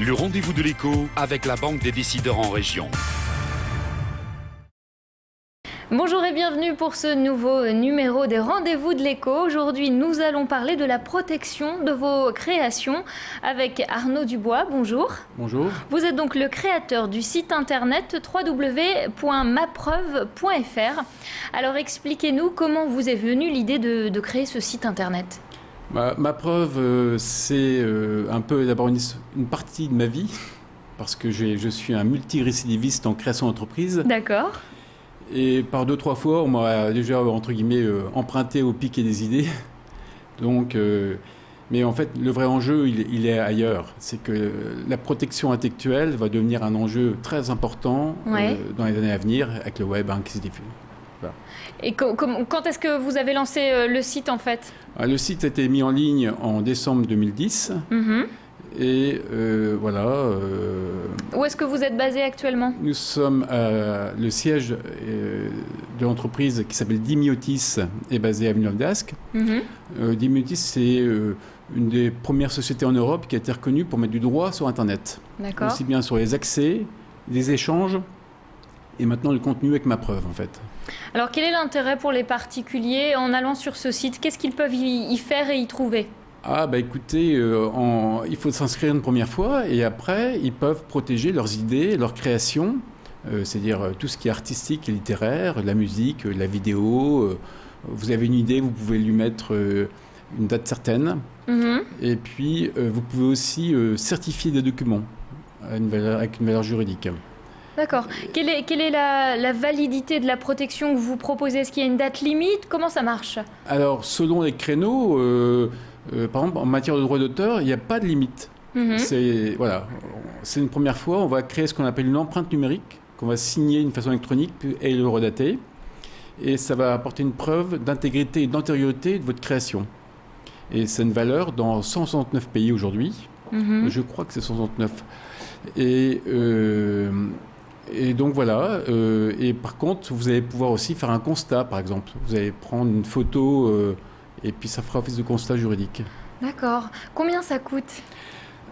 Le rendez-vous de l'écho avec la Banque des décideurs en région. Bonjour et bienvenue pour ce nouveau numéro des rendez-vous de l'écho. Aujourd'hui, nous allons parler de la protection de vos créations avec Arnaud Dubois. Bonjour. Bonjour. Vous êtes donc le créateur du site internet www.mapreuve.fr. Alors expliquez-nous comment vous est venue l'idée de créer ce site internet. Mapreuve, c'est un peu d'abord une partie de ma vie, parce que je suis un multirécidiviste en création d'entreprise. D'accord. Et par 2-3 fois, on m'a déjà, entre guillemets, emprunté au piquet des idées. Donc, mais en fait, le vrai enjeu, il est ailleurs. C'est que la protection intellectuelle va devenir un enjeu très important dans les années à venir, avec le web qui se diffuse. Voilà. Et quand est-ce que vous avez lancé le site, en fait ? Le site a été mis en ligne en décembre 2010. Et voilà. Où est-ce que vous êtes basé actuellement ? Nous sommes le siège de l'entreprise qui s'appelle Dimiotis est basé à Villeneuve-d'Ascq. Dimiotis, c'est une des premières sociétés en Europe qui a été reconnue pour mettre du droit sur Internet. D'accord. Aussi bien sur les accès, les échanges et maintenant le contenu avec Mapreuve en fait. Alors quel est l'intérêt pour les particuliers en allant sur ce site ? Qu'est-ce qu'ils peuvent y faire et y trouver ? Écoutez, il faut s'inscrire une première fois et après, ils peuvent protéger leurs idées, leurs créations, c'est-à-dire tout ce qui est artistique et littéraire, la musique, la vidéo. Vous avez une idée, vous pouvez lui mettre une date certaine. Et puis, vous pouvez aussi certifier des documents avec une valeur juridique. D'accord. Quelle est la validité de la protection que vous proposez ? Est-ce qu'il y a une date limite ? Comment ça marche ? Alors, selon les créneaux... par exemple, en matière de droit d'auteur, il n'y a pas de limite. C'est une première fois, on va créer ce qu'on appelle une empreinte numérique, qu'on va signer d'une façon électronique et le redater. Et ça va apporter une preuve d'intégrité et d'antériorité de votre création. Et c'est une valeur dans 169 pays aujourd'hui. Je crois que c'est 169. Et donc voilà. Et par contre, vous allez pouvoir aussi faire un constat, par exemple. Vous allez prendre une photo... et puis ça fera office de constat juridique. D'accord. Combien ça coûte ?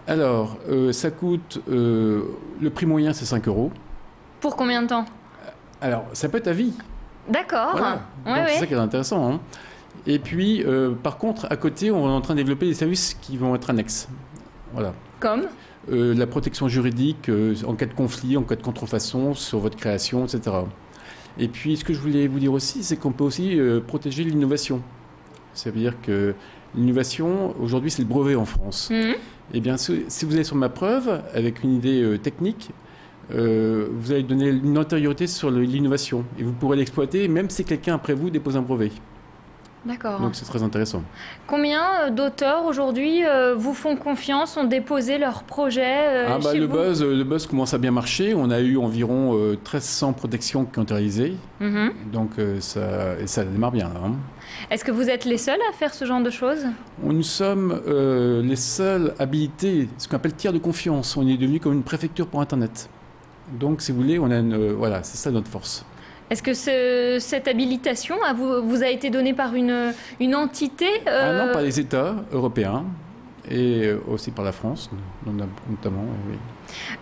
Alors, ça coûte... le prix moyen, c'est 5 €. Pour combien de temps ? Alors, ça peut être à vie. D'accord. Voilà. C'est ça qui est intéressant. Et puis, par contre, à côté, on est en train de développer des services qui vont être annexes. Voilà. Comme ? La protection juridique en cas de conflit, en cas de contrefaçon, sur votre création, etc. Et puis, ce que je voulais vous dire aussi, c'est qu'on peut aussi protéger l'innovation. Ça veut dire que l'innovation, aujourd'hui, c'est le brevet en France. Eh bien, si vous allez sur Mapreuve, avec une idée technique, vous allez donner une antériorité sur l'innovation. Et vous pourrez l'exploiter, même si quelqu'un après vous dépose un brevet. D'accord. Donc, c'est très intéressant. Combien d'auteurs, aujourd'hui, vous font confiance, ont déposé leurs projets chez vous ? Le buzz commence à bien marcher. On a eu environ 1300 protections qui ont été réalisées. Donc, ça démarre bien, là. Est-ce que vous êtes les seuls à faire ce genre de choses ? Nous sommes les seuls habilités, ce qu'on appelle tiers de confiance. On est devenu comme une préfecture pour Internet. Donc, si vous voulez, on a voilà, c'est ça notre force. Est-ce que cette habilitation vous a été donnée par une entité Non, par les États européens et aussi par la France, notamment. Oui.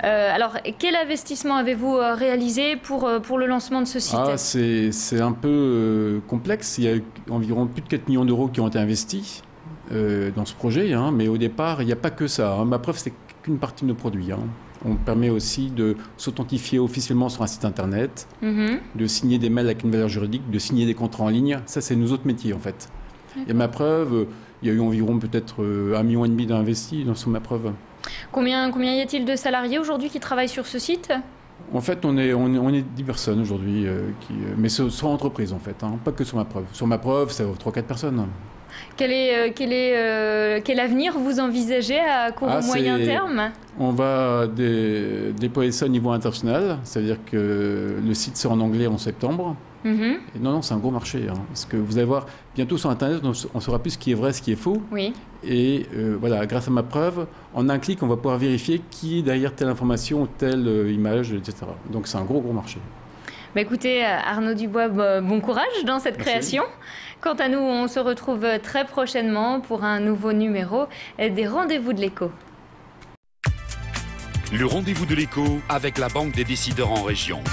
Alors, quel investissement avez-vous réalisé pour le lancement de ce site ? C'est un peu complexe. Il y a environ plus de 4 millions d'euros qui ont été investis dans ce projet. Mais au départ, il n'y a pas que ça. Mapreuve, c'est qu'une partie de nos produits. On permet aussi de s'authentifier officiellement sur un site internet, de signer des mails avec une valeur juridique, de signer des contrats en ligne. Ça, c'est nos autres métiers, en fait. Et Mapreuve, il y a eu environ peut-être 1,5 million d'investis sur Mapreuve. Combien y a-t-il de salariés aujourd'hui qui travaillent sur ce site ? En fait, on est 10 personnes aujourd'hui, mais sur entreprise, en fait, pas que sur Mapreuve. Sur Mapreuve, c'est 3-4 personnes. Quel avenir vous envisagez à court ou moyen terme ? On va déployer ça au niveau international, c'est-à-dire que le site sera en anglais en septembre. Et non, c'est un gros marché. Parce que vous allez voir, bientôt sur Internet, on saura plus ce qui est vrai, ce qui est faux. Oui. Et voilà, grâce à Mapreuve, en un clic, on va pouvoir vérifier qui est derrière telle information, telle image, etc. Donc c'est un gros marché. Écoutez, Arnaud Dubois, bon courage dans cette création. Quant à nous, on se retrouve très prochainement pour un nouveau numéro des Rendez-vous de l'écho. Le rendez-vous de l'écho avec la Banque des décideurs en région.